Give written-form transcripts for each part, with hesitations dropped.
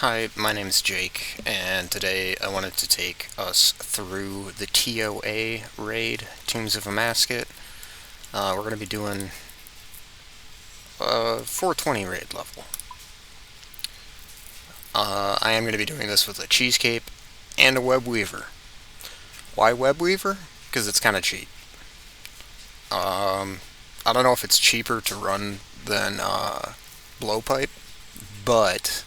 Hi, my name is Jake, and today I wanted to take us through the ToA raid, Tombs of a Mascot. We're going to be doing a 420 raid level. I am going to be doing this with a Cheesecape and a Webweaver. Why Webweaver? Because it's kind of cheap. I don't know if it's cheaper to run than Blowpipe, but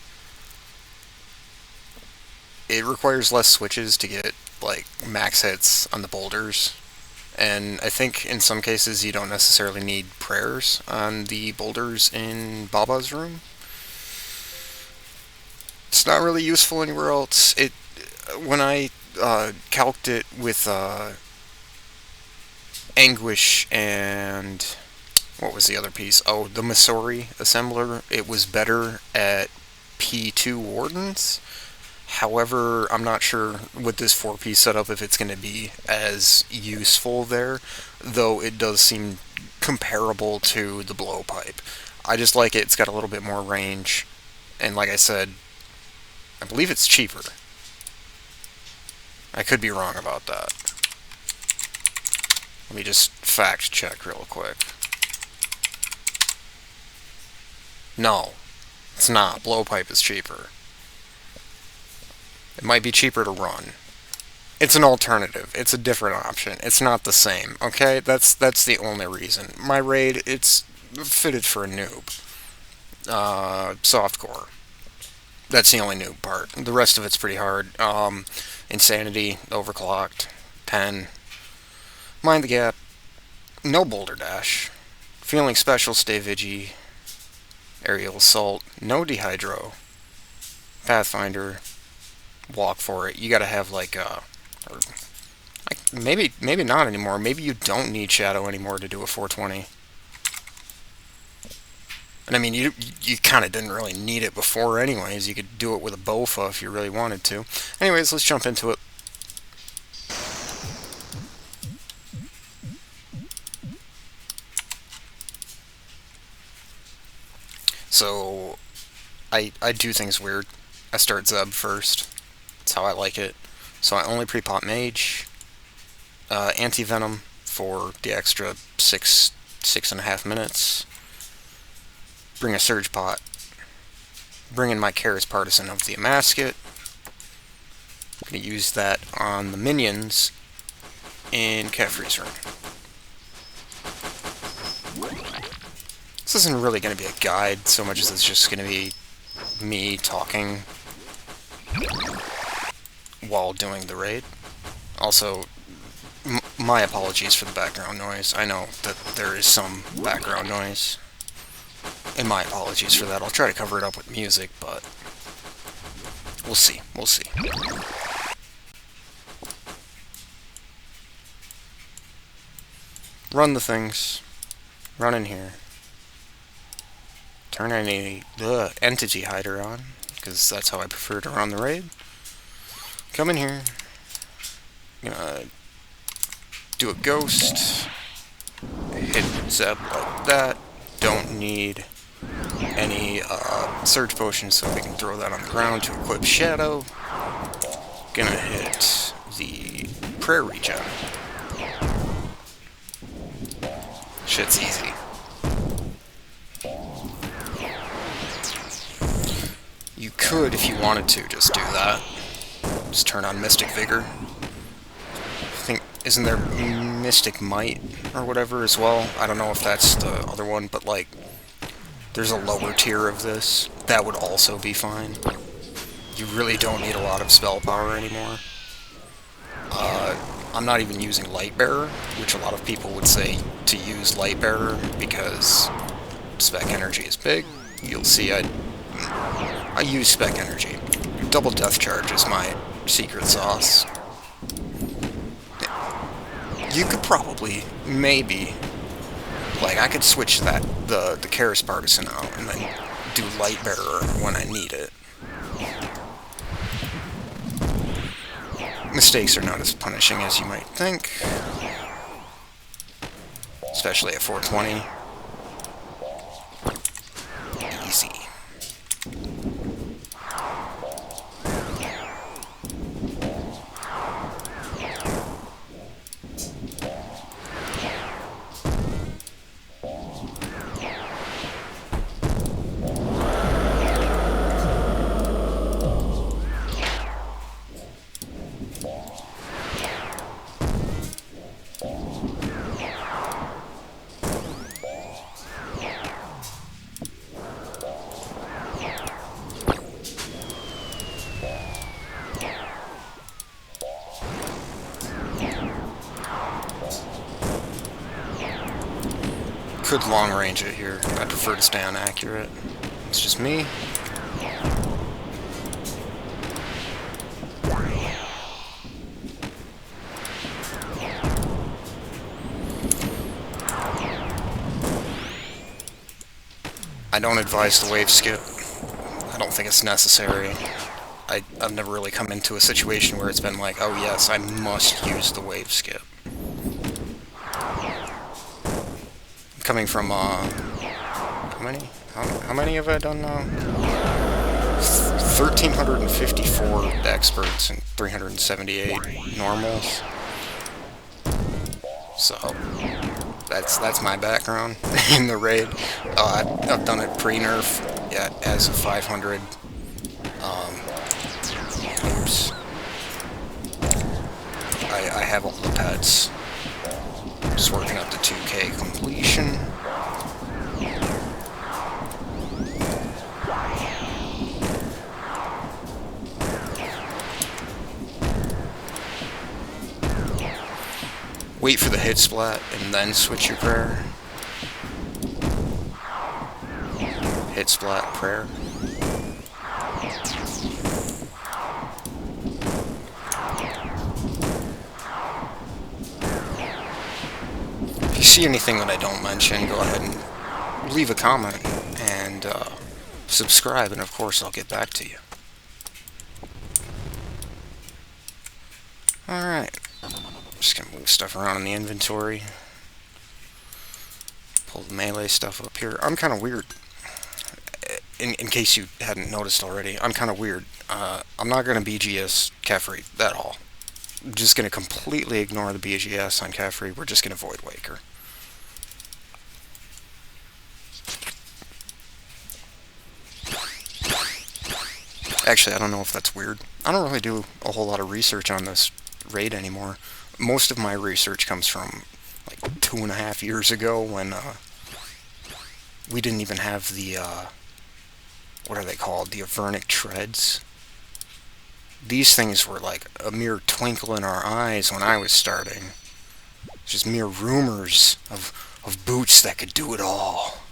it requires less switches to get like max hits on the boulders, and I think in some cases you don't necessarily need prayers on the boulders in Baba's room. It's not really useful anywhere else. It when I calced it with Anguish and what was the other piece? Oh, the Missouri assembler. It was better at P2 wardens. However, I'm not sure with this 4-piece setup if it's going to be as useful there, though it does seem comparable to the blowpipe. I just like it. It's got a little bit more range, and like I said, I believe it's cheaper. I could be wrong about that. Let me just fact check real quick. No, it's not. Blowpipe is cheaper. It might be cheaper to run. It's an alternative. It's a different option. It's not the same, okay? That's the only reason. My raid, it's fitted for a noob. Softcore. That's the only noob part. The rest of it's pretty hard. Insanity, overclocked, pen, mind the gap, no boulder dash, feeling special, stay vigi, aerial assault, no dehydro, pathfinder, walk for it. You gotta have like or maybe not anymore. Maybe you don't need shadow anymore to do a 420. And I mean, you kind of didn't really need it before anyways. You could do it with a Bofa if you really wanted to. Anyways, let's jump into it. So, I do things weird. I start Zeb first. That's how I like it. So I only pre-pop Mage, Anti-Venom for the extra 6.5 minutes. Bring a Surge Pot. Bring in my Karis Partisan of the Amascot. I'm going to use that on the minions in Cat Freeze Room. This isn't really going to be a guide so much as it's just going to be me talking while doing the raid. Also, my apologies for the background noise. I know that there is some background noise, and my apologies for that. I'll try to cover it up with music, but we'll see. We'll see. Run the things. Run in here. Turn any entity hider on, because that's how I prefer to run the raid. Come in here. Gonna do a ghost. Hit Zeb like that. Don't need any surge potions, so we can throw that on the ground to equip Shadow. Gonna hit the prayer regen. Shit's easy. You could, if you wanted to, just do that. Just turn on Mystic Vigor. I think, isn't there Mystic Might or whatever as well? I don't know if that's the other one, but like, there's a lower tier of this. That would also be fine. You really don't need a lot of spell power anymore. I'm not even using Lightbearer, which a lot of people would say to use Lightbearer because spec energy is big. You'll see I use spec energy. Double Death Charge is my secret sauce. You could probably, maybe, like I could switch the Karis Partisan out and then do Lightbearer when I need it. Mistakes are not as punishing as you might think, especially at 420. Easy. could long range it here. I prefer to stay on accurate. It's just me. I don't advise the wave skip. I don't think it's necessary. I've never really come into a situation where it's been like, oh yes, I must use the wave skip. Coming from, how many? How many have I done now? 1,354 experts and 378 normals. So, that's my background in the raid. I've done it pre-nerf, yeah, as a 500. Oops. I have all the pets. Just working up to 2K completion. Wait for the hit splat and then switch your prayer. Hit splat, prayer. If you see anything that I don't mention, go ahead and leave a comment and subscribe, and of course I'll get back to you. Alright. Just gonna move stuff around in the inventory. Pull the melee stuff up here. I'm kind of weird. In case you hadn't noticed already, I'm kind of weird. I'm not going to BGS Kefri at all. I'm just going to completely ignore the BGS on Kefri. We're just going to Void Waker. Actually, I don't know if that's weird. I don't really do a whole lot of research on this raid anymore. Most of my research comes from like 2.5 years ago when we didn't even have the what are they called? The Avernic Treads. These things were like a mere twinkle in our eyes when I was starting. Just mere rumors of boots that could do it all.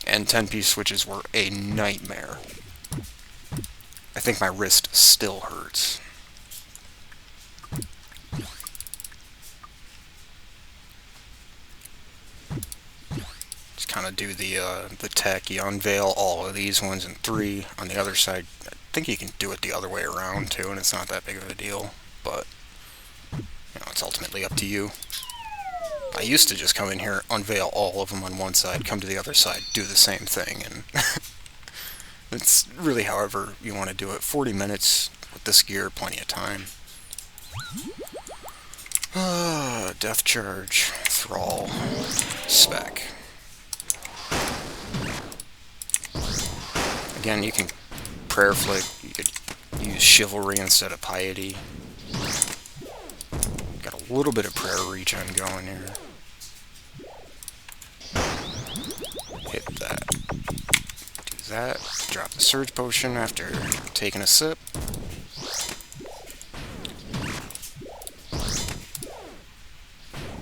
And 10-piece switches were a nightmare. I think my wrist still hurts. Just kind of do the tech. You unveil all of these ones in 3. On the other side, I think you can do it the other way around too, and it's not that big of a deal. But you know, it's ultimately up to you. I used to just come in here, unveil all of them on one side, come to the other side, do the same thing, and it's really however you want to do it. 40 minutes with this gear, plenty of time. Death Charge, Thrall, Spec. Again, you can Prayer Flick, you could use Chivalry instead of Piety. Got a little bit of Prayer regen going here. Hit that. Do that. Drop the Surge Potion after taking a sip.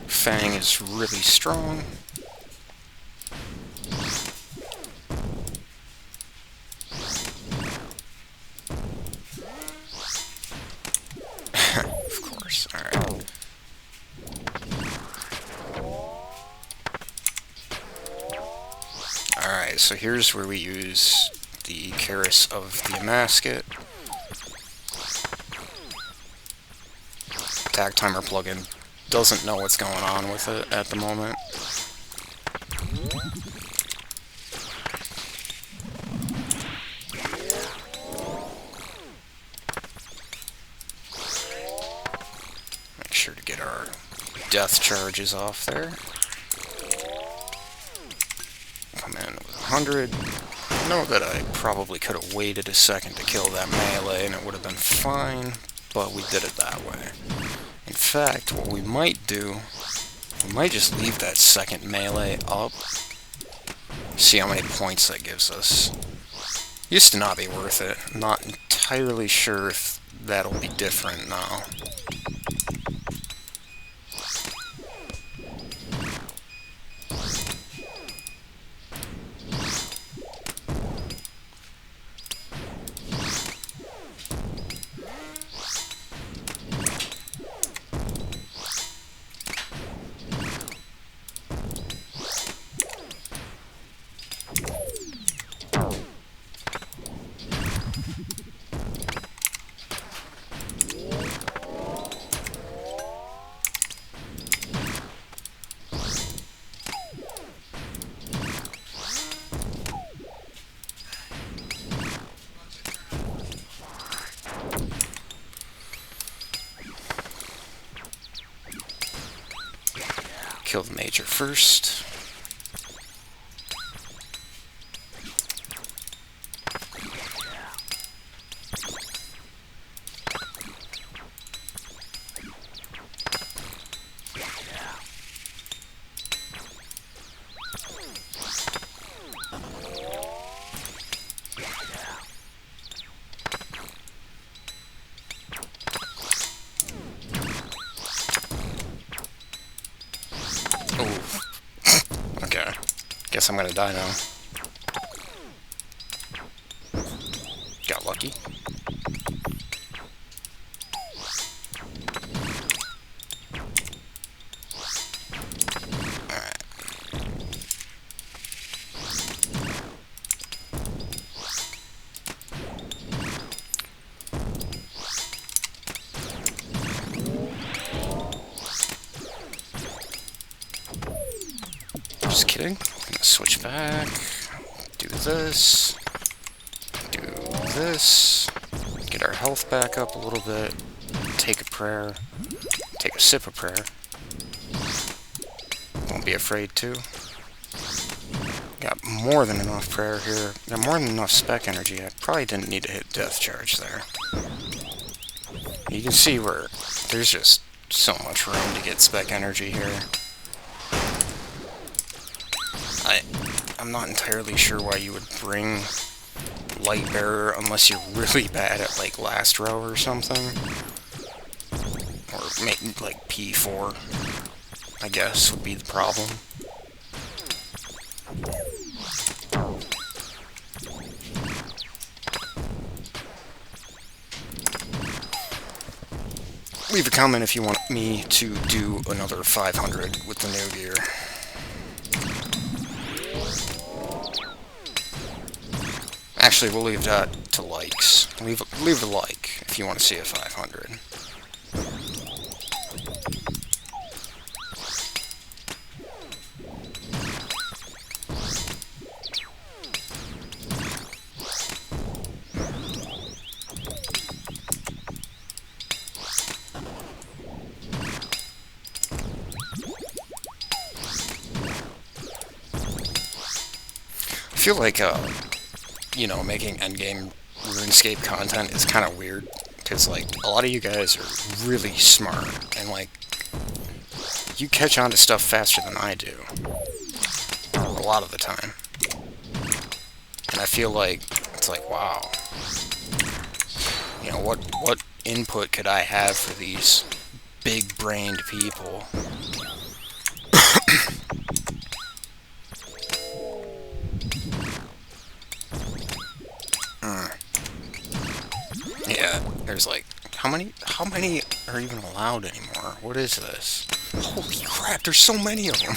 Fang is really strong. Of course. Alright. Alright, so here's where we use the Keris of the Amasket. Attack Timer plugin doesn't know what's going on with it at the moment. Make sure to get our death charges off there. Come in with 100. I know that I probably could have waited a second to kill that melee and it would have been fine, but we did it that way. In fact, what we might do, we might just leave that second melee up. See how many points that gives us. Used to not be worth it. I'm not entirely sure if that'll be different now. Kill the Major first. Okay. Guess I'm gonna die now. Got lucky. Alright. Just kidding. I'm gonna switch back. Do this. Do this. Get our health back up a little bit. Take a prayer. Take a sip of prayer. Don't be afraid to. Got more than enough prayer here. Got more than enough spec energy. I probably didn't need to hit death charge there. You can see where there's just so much room to get spec energy here. I'm not entirely sure why you would bring Light Bearer unless you're really bad at like last row or something. Or maybe like P4, I guess, would be the problem. Leave a comment if you want me to do another 500 with the new gear. Actually, we'll leave that to likes. Leave a like if you want to see a 500. I feel like, you know, making endgame RuneScape content is kind of weird, because, like, a lot of you guys are really smart, and, like, you catch on to stuff faster than I do, a lot of the time. And I feel like, it's like, wow, you know, what input could I have for these big-brained people? Yeah, there's like, how many are even allowed anymore? What is this? Holy crap, there's so many of them!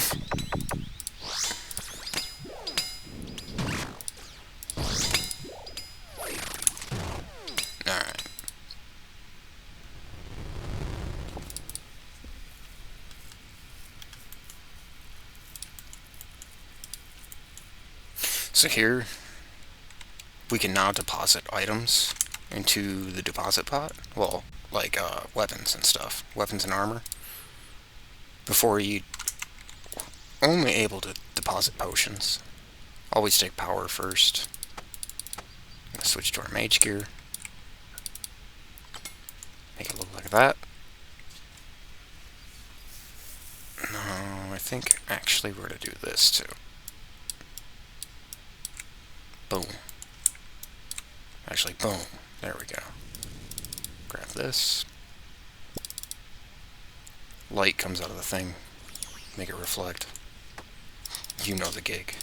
Alright. So here, we can now deposit items into the deposit pot. Well, like weapons and stuff. Weapons and armor. Before you only able to deposit potions. Always take power first. I'm gonna switch to our mage gear. Make it look like that. No, I think actually we're gonna do this too. Boom. Actually, boom. There we go. Grab this. Light comes out of the thing. Make it reflect. You know the gig.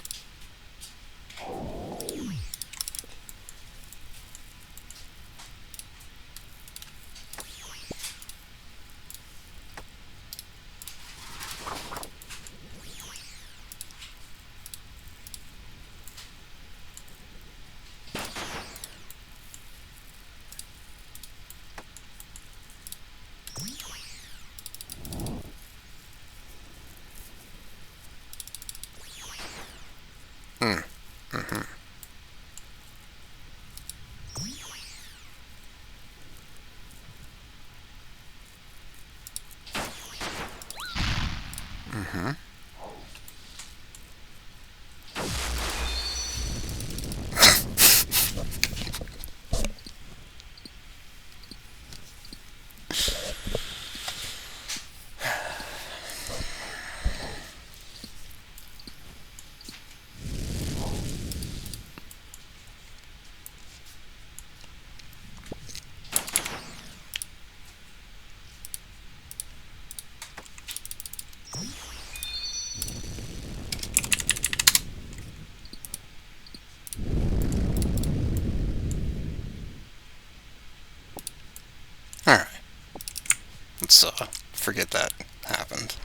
Let's forget that happened.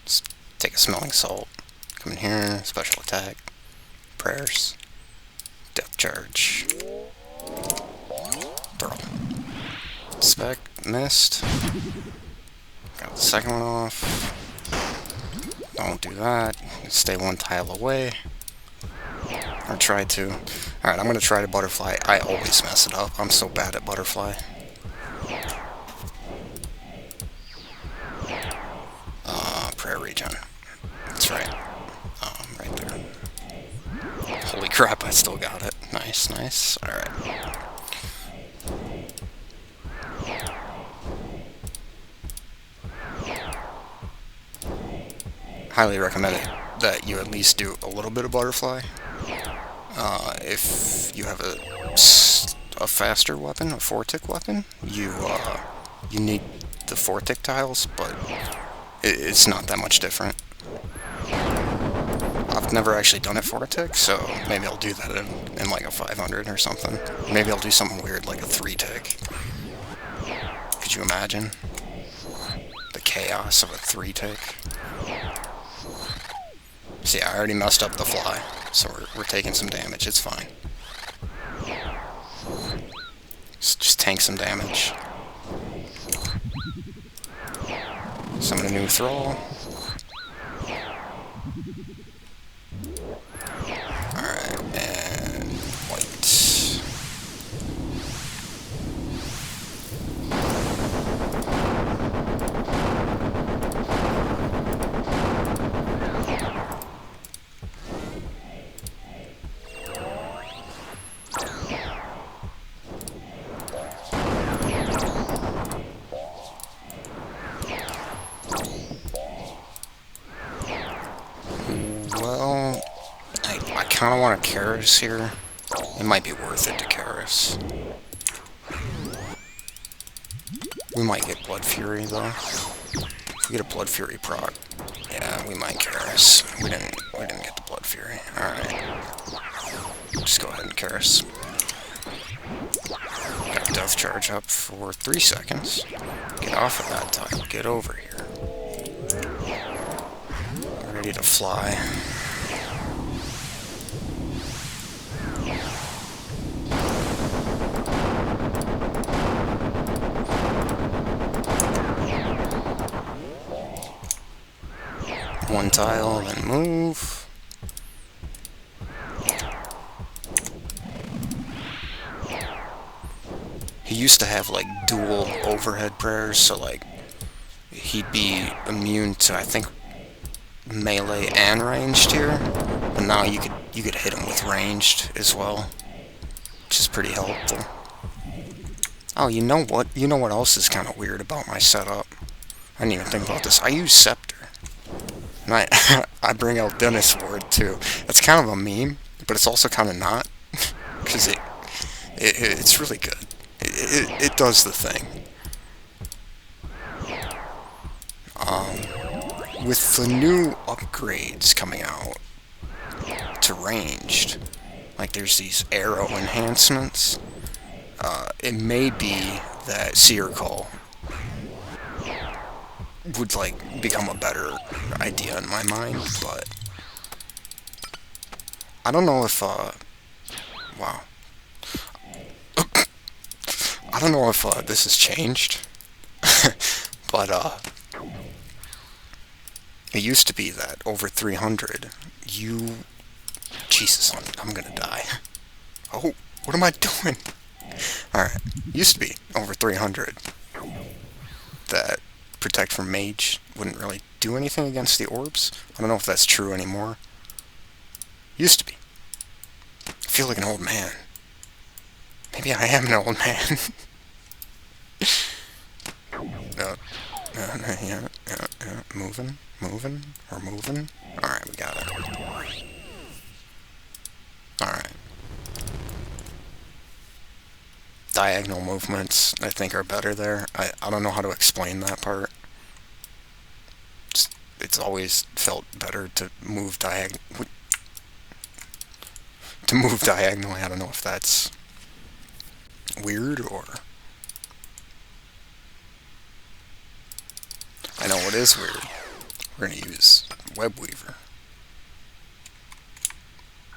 Let's take a smelling salt. Come in here, special attack, prayers, depth charge, throw. Spec, missed. Got the second one off. Don't do that. Stay one tile away. Or try to. Alright, I'm gonna try to butterfly. I always mess it up. I'm so bad at butterfly. Prayer regen. That's right. Right there. Holy crap, I still got it. Nice, nice. Alright. Highly recommend it that you at least do a little bit of butterfly. If you have a faster weapon, a 4-tick weapon, you need the 4-tick tiles, but it's not that much different. I've never actually done it 4-tick, so maybe I'll do that in like a 500 or something. Maybe I'll do something weird like a 3-tick. Could you imagine? The chaos of a 3-tick. See, I already messed up the fly, so we're taking some damage, it's fine. Just tank some damage. Summon a new thrall. Alright, and white. Well, I kind of want a Karis here. It might be worth it to Karis. We might get Blood Fury though. If we get a Blood Fury proc, yeah, we might Karis. We didn't get the Blood Fury. Alright. Just go ahead and Karis. Got Death Charge up for 3 seconds. Get off of that tile. Get over here. Ready to fly. One tile, then move. He used to have like dual overhead prayers, so like he'd be immune to, I think, melee and ranged here, but now you could hit him with ranged as well, which is pretty helpful. Oh, you know what? You know what else is kind of weird about my setup? I didn't even think about this. I use Scepter. And I bring out Dennis Ward too. That's kind of a meme, but it's also kind of not, because it's really good. It does the thing. With the new upgrades coming out to ranged, like there's these arrow enhancements, it may be that Seer Call would like become a better idea in my mind, but I don't know if wow. I don't know if this has changed, but it used to be that over 300, Jesus, I'm gonna die. Oh, what am I doing? Alright, used to be over 300 that Protect from Mage wouldn't really do anything against the orbs. I don't know if that's true anymore. Used to be. I feel like an old man. Maybe I am an old man. Yeah. Moving. We're moving. Alright, we got it. Alright. Diagonal movements, I think, are better there. I don't know how to explain that part. It's always felt better to move diagonally. I don't know if that's weird or... I know what is weird. We're gonna use Webweaver.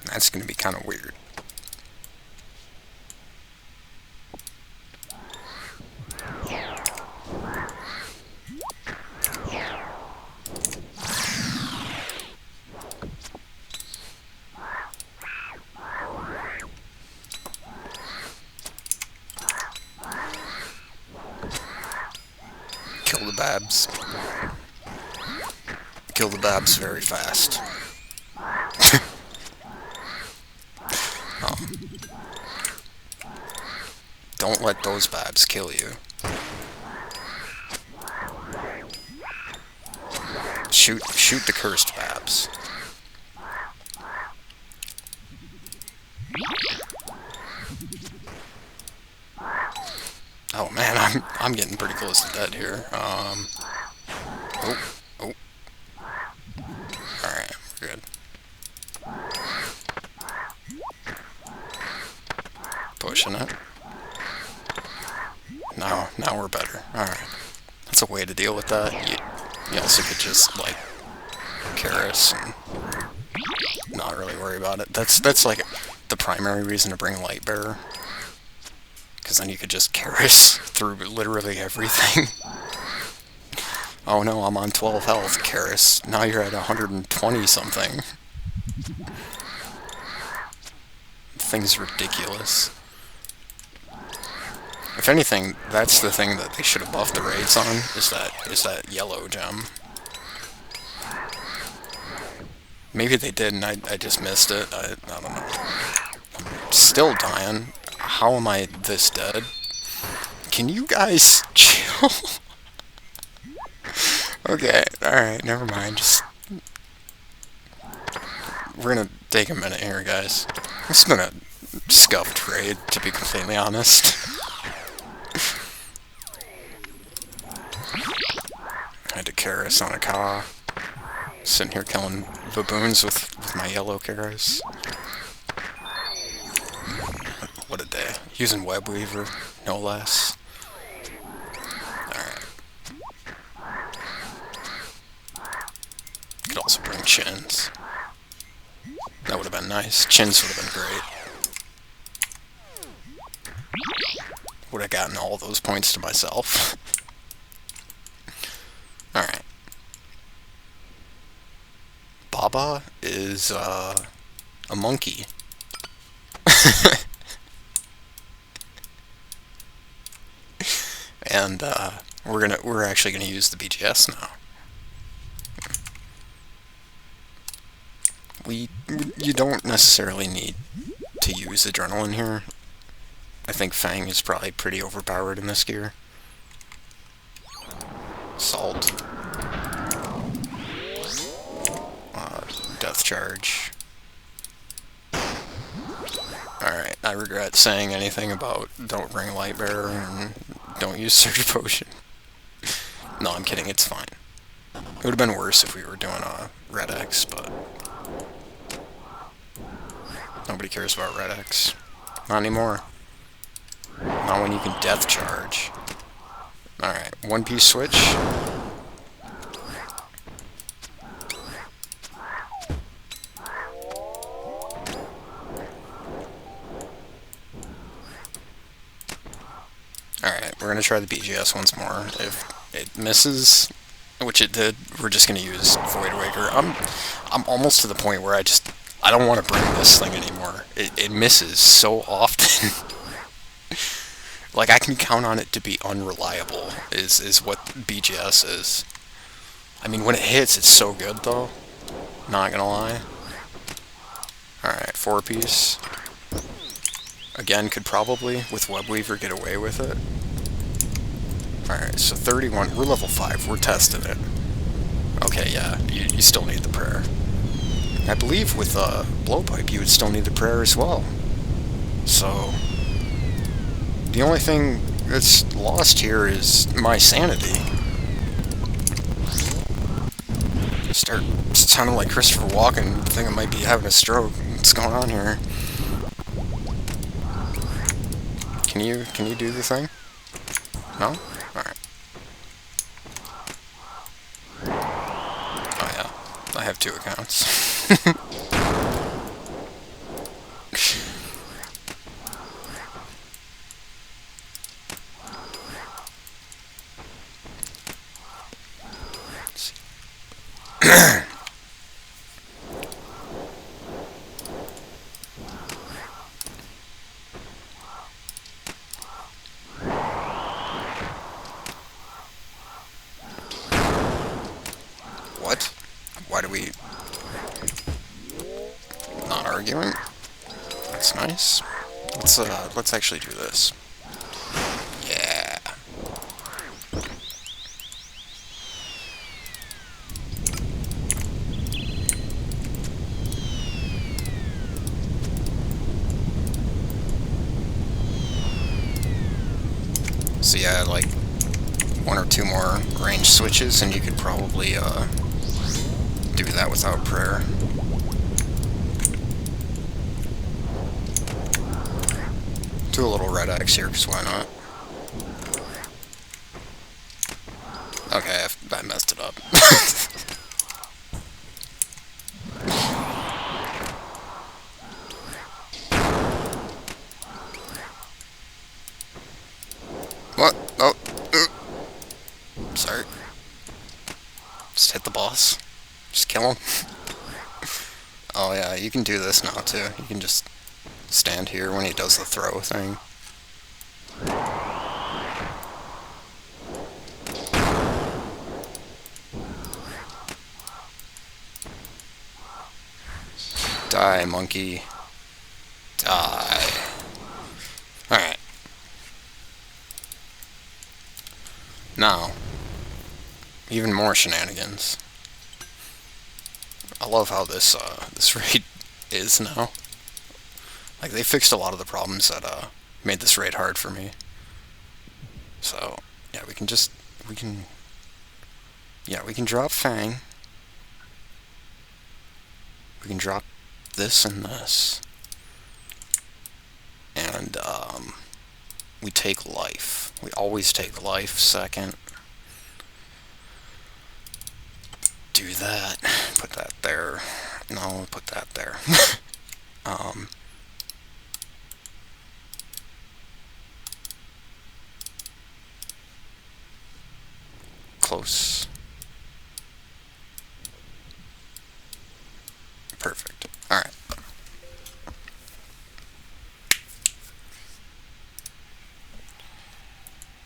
That's gonna be kind of weird. Kill the Babs. Kill the Babs very fast. Don't let those Babs kill you. Shoot the cursed Babs. Oh man, I'm getting pretty close to dead here. Oh. Alright, we're good. Pushing it. Now we're better. Alright. That's a way to deal with that. You also could just, like, Karis and not really worry about it. That's like the primary reason to bring Lightbearer. Because then you could just Karis through literally everything. Oh no, I'm on 12 health, Karis. Now you're at 120 something. Thing's ridiculous. If anything, that's the thing that they should have buffed the raids on, is that yellow gem. Maybe they did and I just missed it. I don't know. I'm still dying. How am I this dead? Can you guys chill? Okay, alright, never mind. We're gonna take a minute here, guys. This has been a scuffed raid, to be completely honest. I had to Karis on a Ka. Sitting here killing baboons with my yellow Karis. What a day. Using Webweaver, no less. Alright. Could also bring Chins. That would have been nice. Chins would have been great. Would have gotten all those points to myself. Alright. Baba is, a monkey. And, we're actually gonna use the BGS now. You don't necessarily need to use Adrenaline here. I think Fang is probably pretty overpowered in this gear. Salt. Death charge. Alright, I regret saying anything about don't bring Lightbearer and don't use Surge Potion. No, I'm kidding, it's fine. It would have been worse if we were doing a Red X, but nobody cares about Red X. Not anymore. Not when you can Death Charge. Alright, one-piece switch. Alright, we're gonna try the BGS once more. If it misses, which it did, we're just gonna use Voidwaker. I'm almost to the point where I don't want to bring this thing anymore. It misses so often. Like, I can count on it to be unreliable, is what BGS is. I mean, when it hits, it's so good, though. Not gonna lie. Alright, 4-piece. Again, could probably, with Webweaver, get away with it. Alright, so 31. We're level 5. We're testing it. Okay, yeah, you still need the prayer. I believe with Blowpipe, you would still need the prayer as well. So the only thing that's lost here is my sanity. Start sounding like Christopher Walken. I think I might be having a stroke. What's going on here? Can you do the thing? No? Alright. 2 accounts. What? Why do we... Not arguing? That's nice. Let's actually do this. Yeah. So yeah, like 1 or 2 more range switches and you could probably do that without prayer. Do a little red X here, because why not? Okay, I messed it up. What? Oh. Sorry. Just hit the boss. Just kill him. Oh yeah, you can do this now too. You can just stand here when he does the throw thing. Die, monkey. Die. Alright. Now, even more shenanigans. I love how this raid is now. Like, they fixed a lot of the problems that made this raid hard for me. So, yeah, we can drop Fang. We can drop this and this. And, we take life. We always take life second. Do that. Put that there. No, put that there. Close. Perfect. Alright.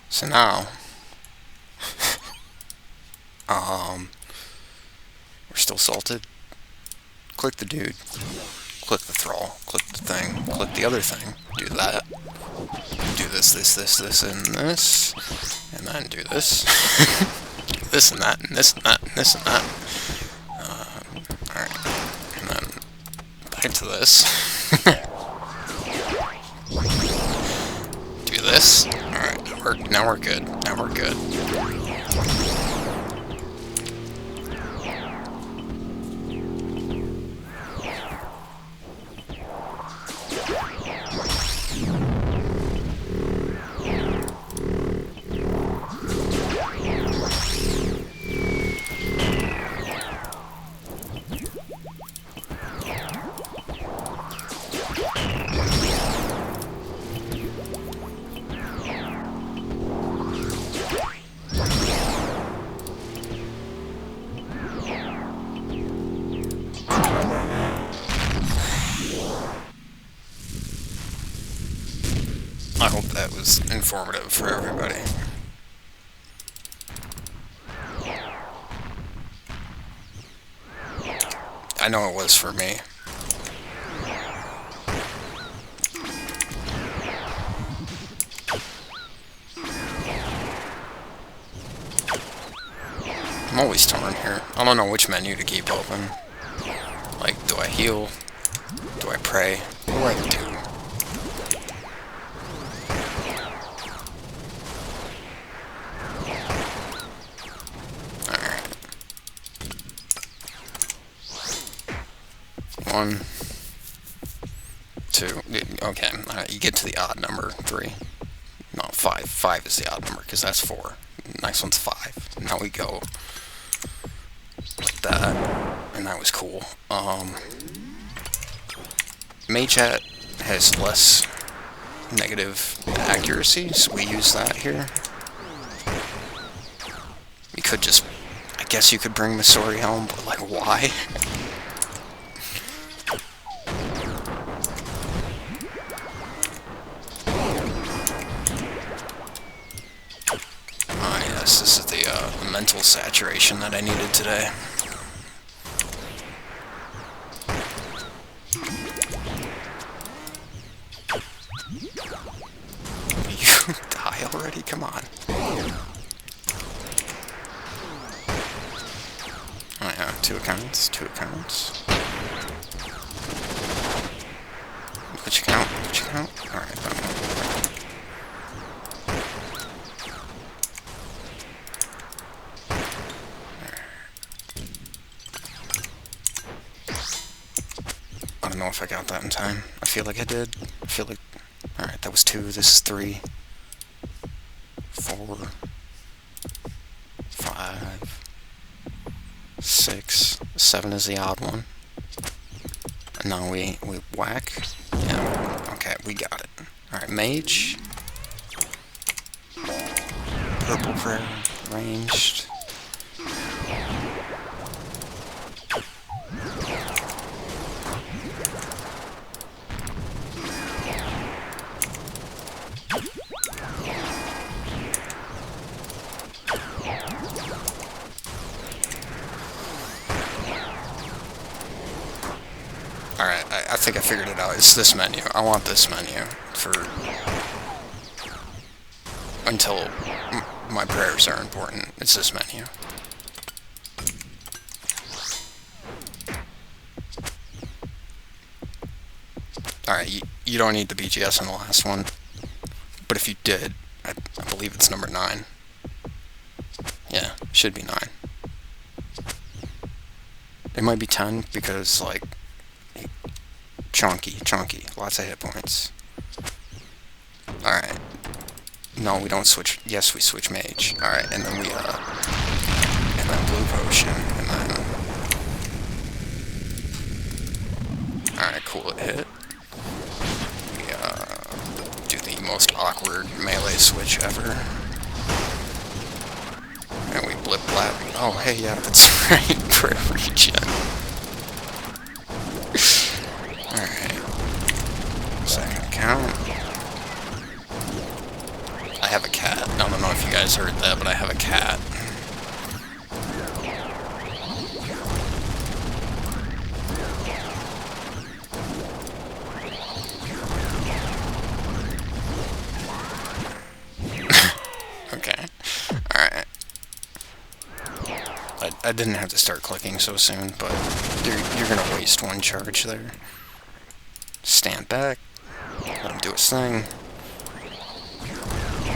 So now, we're still salted. Click the dude. Click the thrall. Click the thing. Click the other thing. Do that. Do this, and this. And then do this. This and that, and this and that, and this and that. Alright. And then back to this. Do this. Alright, now we're good. Now we're good. I hope that was informative for everybody. I know it was for me. I'm always torn here. I don't know which menu to keep open. Like, do I heal? Do I pray? What do I do? Alright. 1, 2. Okay, you get to the odd number, 3. No, 5. 5 is the odd number, because that's 4. Next one's 5. Now we go like that, and that was cool. Mage Hat has less negative accuracy, so we use that here. You could just, I guess you could bring Masori Helm, but like, why? Ah, yes, this is the mental saturation that I needed today. You die already? Come on. Oh yeah, two accounts. Which account? Alright, I don't know if I got that in time. I feel like I did. Alright, that was 2, this is 3. 4. 5. 6. 7 is the odd one. And now we whack. Yeah, okay, we got it. Alright, Mage. Purple Prayer. Ranged. Alright, I think I figured it out. It's this menu. I want this menu for until my prayers are important. It's this menu. Alright, you don't need the BGS on the last one. But if you did, I believe it's number 9. Yeah, should be 9. It might be 10 because, like, chunky, lots of hit points. Alright. No, we don't switch. Yes, we switch Mage. Alright, and then and then Blue Potion, and then... Alright, cool, it hit. We, do the most awkward melee switch ever. And we blip blap. Oh, hey, yeah, that's right, for a regen. Alright. Second account. I have a cat. I don't know if you guys heard that, but I have a cat. Okay. Alright. I didn't have to start clicking so soon, but you're gonna waste one charge there. Stand back. Let him do his thing.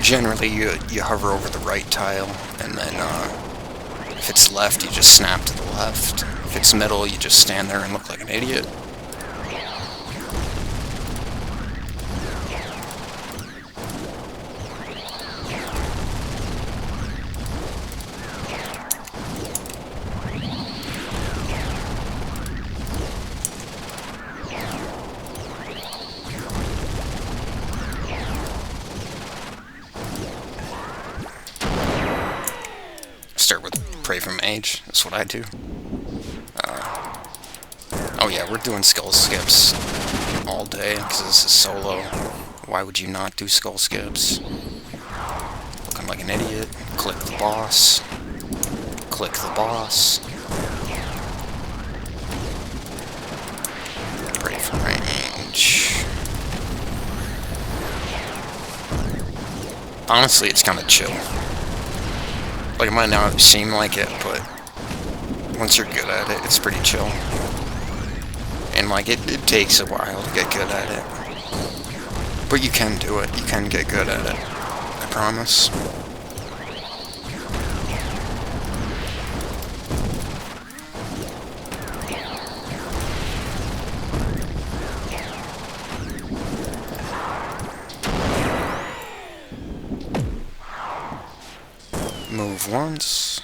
Generally, you hover over the right tile, and then if it's left, you just snap to the left. If it's middle, you just stand there and look like an idiot. Start with Pray for Mage. That's what I do. Oh yeah, we're doing skull skips all day because this is solo. Why would you not do skull skips? Looking like an idiot. Click the boss. Click the boss. Pray for range. Honestly, it's kind of chill. Like, it might not seem like it, but once you're good at it, it's pretty chill. And, like, it takes a while to get good at it. But you can do it. You can get good at it. I promise. Move once.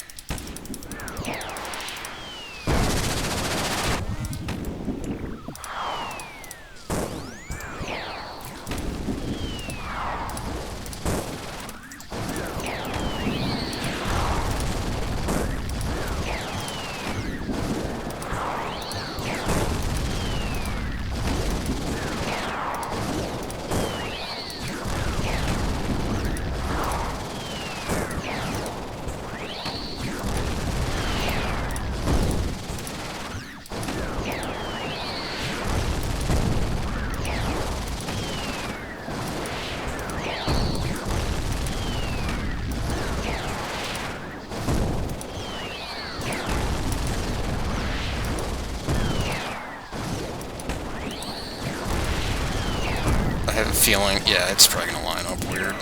feeling, yeah, it's probably gonna line up weird.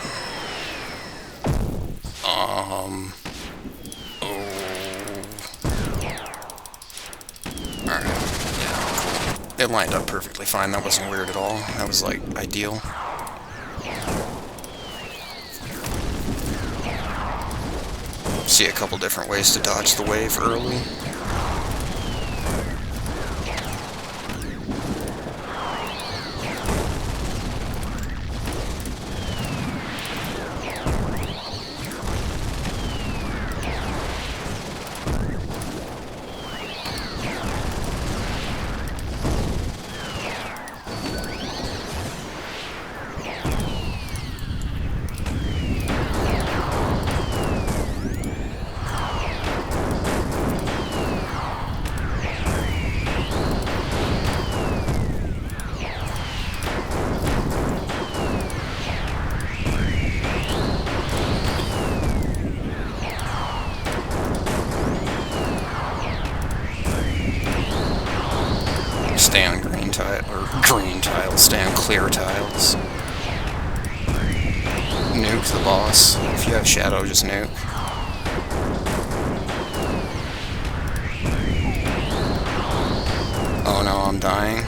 Oh. Alright, yeah, cool. It lined up perfectly fine, that wasn't weird at all. That was, like, ideal. See a couple different ways to dodge the wave early. Stay on green tile, or green tiles, stay on clear tiles. Nuke the boss. If you have shadow, just nuke. Oh no, I'm dying.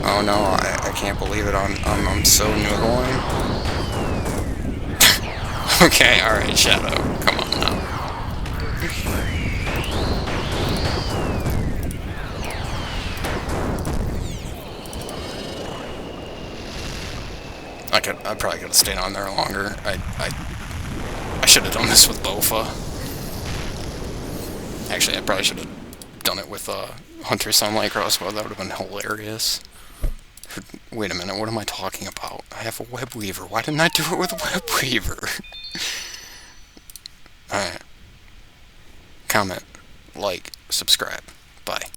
Oh no, I can't believe it, I'm so noodling. Okay, alright, shadow, come on now. I probably could have stayed on there longer. I should have done this with Bofa. Actually, I probably should have done it with Hunter Sunlight Crossbow. That would have been hilarious. Wait a minute, what am I talking about? I have a Webweaver. Why didn't I do it with a Webweaver? Alright. Comment, like, subscribe. Bye.